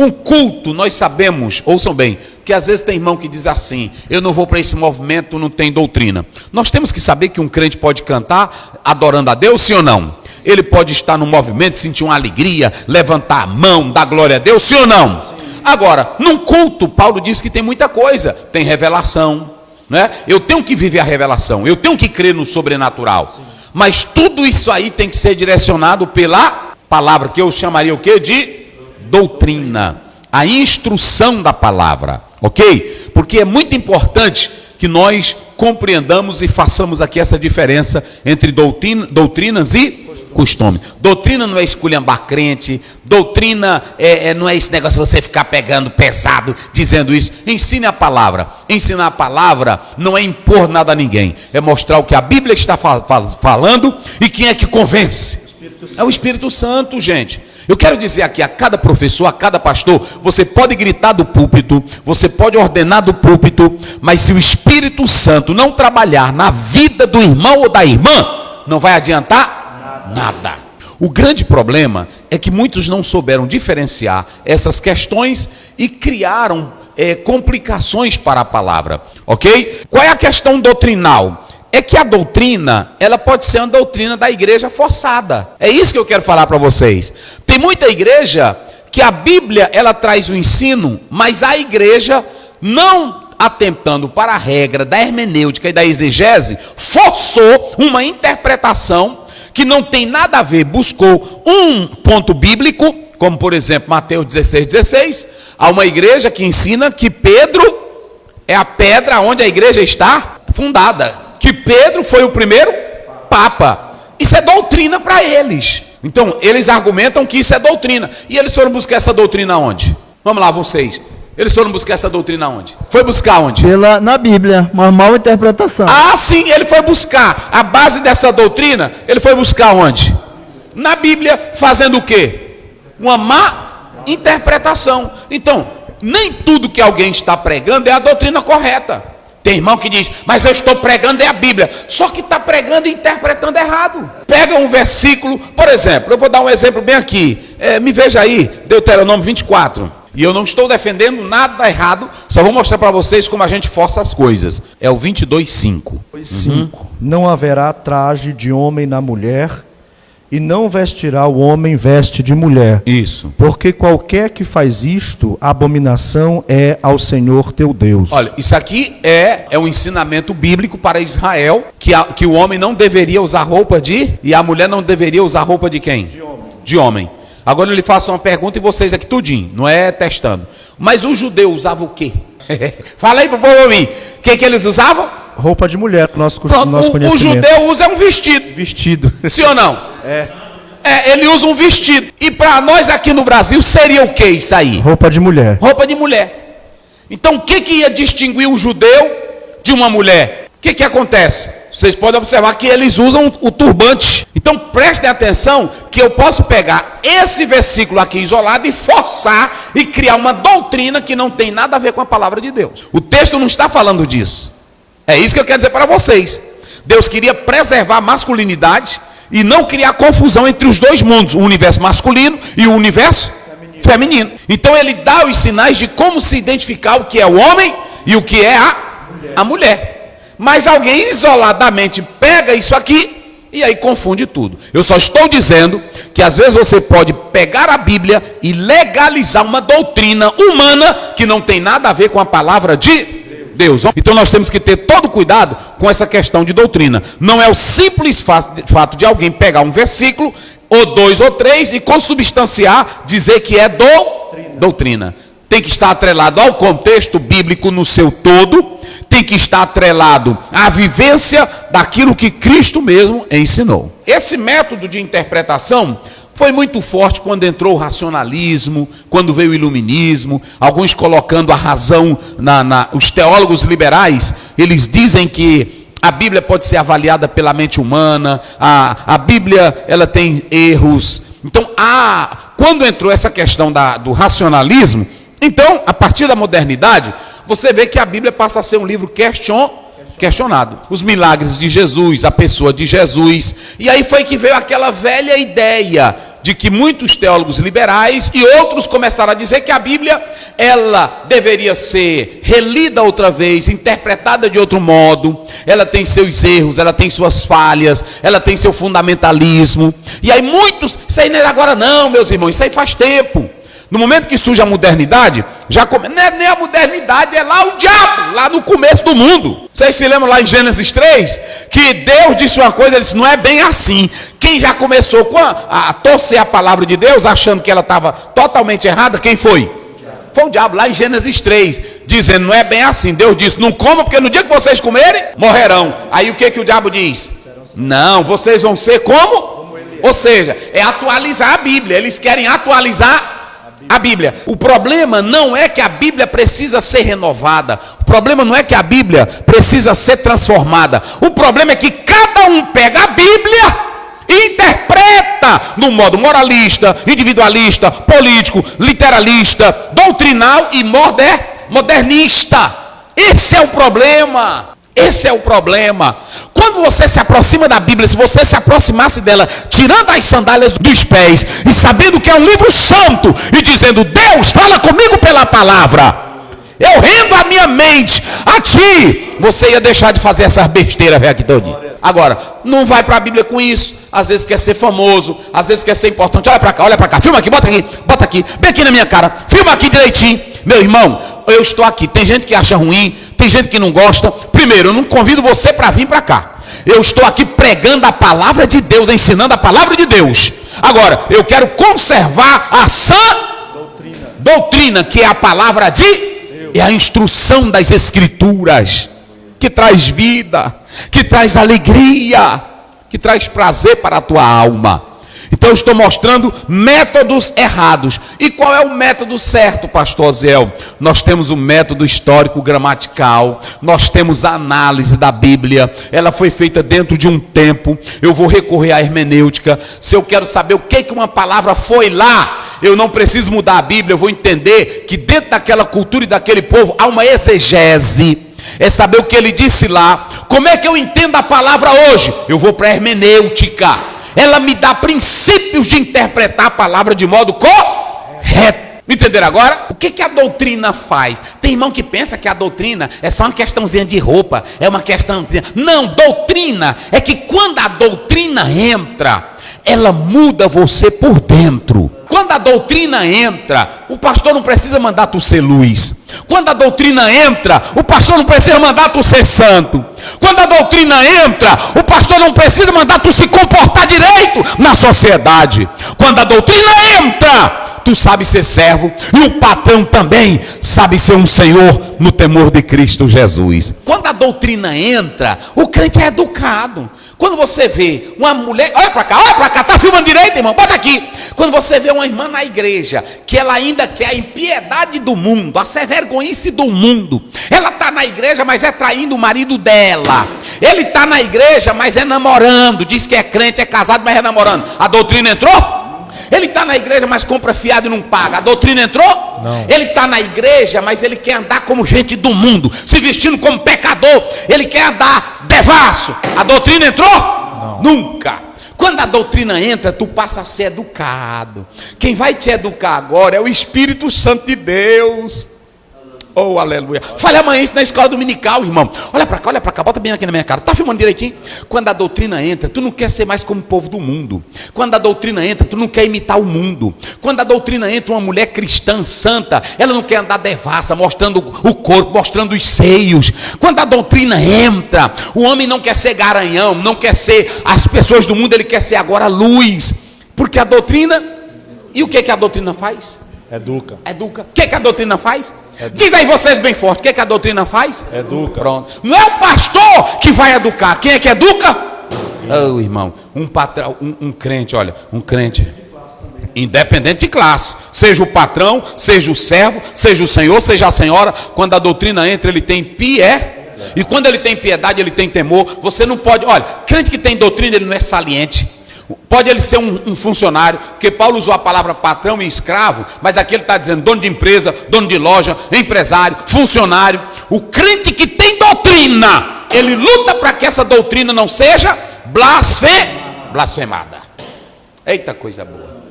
Um culto, nós sabemos, ouçam bem, que às vezes tem irmão que diz assim: eu não vou para esse movimento, não tem doutrina. Nós temos que saber que um crente pode cantar adorando a Deus, sim ou não? Ele pode estar no movimento, sentir uma alegria, levantar a mão, dar glória a Deus, sim ou não? Sim. Agora, num culto, Paulo diz que tem muita coisa, tem revelação, né? Eu tenho que viver a revelação, eu tenho que crer no sobrenatural. Sim. Mas tudo isso aí tem que ser direcionado pela palavra, que eu chamaria o quê? De doutrina, a instrução da palavra, ok? Porque é muito importante que nós compreendamos e façamos aqui essa diferença entre doutrinas e costume. Doutrina não é esculhambar crente, doutrina não é esse negócio de você ficar pegando pesado, dizendo isso. Ensine a palavra. Ensinar a palavra não é impor nada a ninguém, é mostrar o que a Bíblia está falando e quem é que convence. É o Espírito Santo, gente. Eu quero dizer aqui a cada professor, a cada pastor, você pode gritar do púlpito, você pode ordenar do púlpito, mas se o Espírito Santo não trabalhar na vida do irmão ou da irmã, não vai adiantar nada. O grande problema é que muitos não souberam diferenciar essas questões e criaram complicações para a palavra, ok? Qual é a questão doutrinal? É que a doutrina, ela pode ser uma doutrina da igreja forçada. É isso que eu quero falar para vocês. Tem muita igreja que a Bíblia, ela traz o ensino, mas a igreja, não atentando para a regra da hermenêutica e da exegese, forçou uma interpretação que não tem nada a ver, buscou um ponto bíblico, como por exemplo Mateus 16:16, há uma igreja que ensina que Pedro é a pedra onde a igreja está fundada. Que Pedro foi o primeiro papa. Isso é doutrina para eles. Então, eles argumentam que isso é doutrina. E eles foram buscar essa doutrina onde? Vamos lá, vocês. Eles foram buscar essa doutrina onde? Foi buscar onde? Na Bíblia, uma mal interpretação. Ah, sim, ele foi buscar. A base dessa doutrina, ele foi buscar onde? Na Bíblia, fazendo o quê? Uma má interpretação. Então, nem tudo que alguém está pregando é a doutrina correta. Tem irmão que diz, mas eu estou pregando é a Bíblia. Só que está pregando e interpretando errado. Pega um versículo, por exemplo, eu vou dar um exemplo bem aqui. Me veja aí, Deuteronômio 24. E eu não estou defendendo nada errado, só vou mostrar para vocês como a gente força as coisas. É o 22:5. 5. Não haverá traje de homem na mulher, e não vestirá o homem veste de mulher. Isso. Porque qualquer que faz isto, abominação é ao Senhor teu Deus. Olha, isso aqui é um ensinamento bíblico para Israel, que o homem não deveria usar roupa e a mulher não deveria usar roupa de quem? De homem. De homem. Agora eu lhe faço uma pergunta e vocês aqui tudinho, não é testando. Mas o judeu usava o quê? Fala aí pro povo ouvir. O que eles usavam? Roupa de mulher, nosso conhecimento. O judeu usa um vestido. Vestido. Sim ou não? Ele usa um vestido. E para nós aqui no Brasil seria o que isso aí? Roupa de mulher. Roupa de mulher. Então o que ia distinguir um judeu de uma mulher? O que acontece? Vocês podem observar que eles usam o turbante. Então prestem atenção que eu posso pegar esse versículo aqui isolado e forçar e criar uma doutrina que não tem nada a ver com a palavra de Deus. O texto não está falando disso. É isso que eu quero dizer para vocês. Deus queria preservar a masculinidade e não criar confusão entre os dois mundos, o universo masculino e o universo feminino. Então ele dá os sinais de como se identificar o que é o homem e o que é a mulher. Mas alguém isoladamente pega isso aqui e aí confunde tudo. Eu só estou dizendo que às vezes você pode pegar a Bíblia e legalizar uma doutrina humana que não tem nada a ver com a palavra de Deus. Então nós temos que ter todo cuidado com essa questão de doutrina. Não é o simples fato de alguém pegar um versículo, ou 2 ou 3, e consubstanciar, dizer que é doutrina. Tem que estar atrelado ao contexto bíblico no seu todo, tem que estar atrelado à vivência daquilo que Cristo mesmo ensinou. Esse método de interpretação foi muito forte quando entrou o racionalismo, quando veio o iluminismo, alguns colocando a razão os teólogos liberais, eles dizem que a Bíblia pode ser avaliada pela mente humana, a Bíblia ela tem erros. Então, quando entrou essa questão do racionalismo, então, a partir da modernidade, você vê que a Bíblia passa a ser um livro questionado. Os milagres de Jesus, a pessoa de Jesus. E aí foi que veio aquela velha ideia de que muitos teólogos liberais e outros começaram a dizer que a Bíblia, ela deveria ser relida outra vez, interpretada de outro modo. Ela tem seus erros, ela tem suas falhas, ela tem seu fundamentalismo. E aí muitos, isso aí não é agora não, meus irmãos, isso aí faz tempo. No momento que surge a modernidade, não é nem a modernidade, é lá o diabo, lá no começo do mundo. Vocês se lembram lá em Gênesis 3? Que Deus disse uma coisa, ele disse, não é bem assim. Quem já começou a torcer a palavra de Deus, achando que ela estava totalmente errada, quem foi? Foi o diabo, lá em Gênesis 3, dizendo, não é bem assim. Deus disse, não comam, porque no dia que vocês comerem, morrerão. Aí o que o diabo diz? Não, vocês vão ser como? Ou seja, é atualizar a Bíblia. Eles querem atualizar a Bíblia. O problema não é que a Bíblia precisa ser renovada. O problema não é que a Bíblia precisa ser transformada. O problema é que cada um pega a Bíblia e interpreta no modo moralista, individualista, político, literalista, doutrinal e modernista. Esse é o problema. Esse é o problema. Quando você se aproxima da Bíblia, se você se aproximasse dela, tirando as sandálias dos pés e sabendo que é um livro santo e dizendo, Deus, fala comigo pela palavra, eu rendo a minha mente a ti, você ia deixar de fazer essas besteiras aqui todinho. Agora, não vai para a Bíblia com isso. Às vezes quer ser famoso, às vezes quer ser importante. Olha para cá, filma aqui, bota aqui, bem aqui na minha cara, filma aqui direitinho. Meu irmão, eu estou aqui, tem gente que acha ruim, tem gente que não gosta. Primeiro, eu não convido você para vir para cá. Eu estou aqui pregando a palavra de Deus, ensinando a palavra de Deus. Agora, eu quero conservar a sã doutrina, que é a palavra de Deus. É a instrução das Escrituras, que traz vida, que traz alegria, que traz prazer para a tua alma. Então eu estou mostrando métodos errados. E qual é o método certo, pastor Zéu? Nós temos o método histórico gramatical, nós temos a análise da Bíblia, ela foi feita dentro de um tempo. Eu vou recorrer à hermenêutica. Se eu quero saber o que uma palavra foi lá, eu não preciso mudar a Bíblia, eu vou entender que dentro daquela cultura e daquele povo há uma exegese. É saber o que ele disse lá. Como é que eu entendo a palavra hoje? Eu vou para a hermenêutica. Ela me dá princípios de interpretar a palavra de modo correto. Entenderam agora? O que a doutrina faz? Tem irmão que pensa que a doutrina é só uma questãozinha de roupa, é uma questãozinha. Não, doutrina é que quando a doutrina entra, ela muda você por dentro. Quando a doutrina entra, o pastor não precisa mandar tu ser luz. Quando a doutrina entra, o pastor não precisa mandar tu ser santo. Quando a doutrina entra, o pastor não precisa mandar tu se comportar direito na sociedade. Quando a doutrina entra, tu sabe ser servo, e o patrão também sabe ser um senhor no temor de Cristo Jesus. Quando a doutrina entra, o crente é educado. Quando você vê uma mulher, olha para cá, tá filmando direito, irmão, bota aqui. Quando você vê uma irmã na igreja, que ela ainda quer a impiedade do mundo, a vergonhice do mundo, ela está na igreja, mas é traindo o marido dela. Ele está na igreja, mas é namorando, diz que é crente, é casado, mas é namorando. A doutrina entrou? Ele está na igreja, mas compra fiado e não paga. A doutrina entrou? Não. Ele está na igreja, mas ele quer andar como gente do mundo, se vestindo como pecador. Ele quer andar devasso. A doutrina entrou? Não. Nunca. Quando a doutrina entra, tu passa a ser educado. Quem vai te educar agora é o Espírito Santo de Deus. Oh, aleluia. Fale amanhã isso na escola dominical, irmão. Olha para cá, bota bem aqui na minha cara. Tá filmando direitinho? Quando a doutrina entra, tu não quer ser mais como o povo do mundo. Quando a doutrina entra, tu não quer imitar o mundo. Quando a doutrina entra, uma mulher cristã santa, ela não quer andar devassa, mostrando o corpo, mostrando os seios. Quando a doutrina entra, o homem não quer ser garanhão, não quer ser as pessoas do mundo, ele quer ser agora luz. Porque a doutrina, e o que a doutrina faz? Educa. O que a doutrina faz? Educa. Diz aí vocês bem forte, o que a doutrina faz? Educa. Pronto. Não é o pastor que vai educar. Quem é que educa? Oh, irmão, um patrão, um crente, olha, um crente independente de classe, seja o patrão, seja o servo, seja o senhor, seja a senhora, quando a doutrina entra, ele tem e quando ele tem piedade, ele tem temor. Você não pode, olha, crente que tem doutrina, ele não é saliente. Pode ele ser um funcionário, porque Paulo usou a palavra patrão e escravo, mas aqui ele está dizendo dono de empresa, dono de loja, empresário, funcionário. O crente que tem doutrina, ele luta para que essa doutrina não seja blasfemada. Eita coisa boa.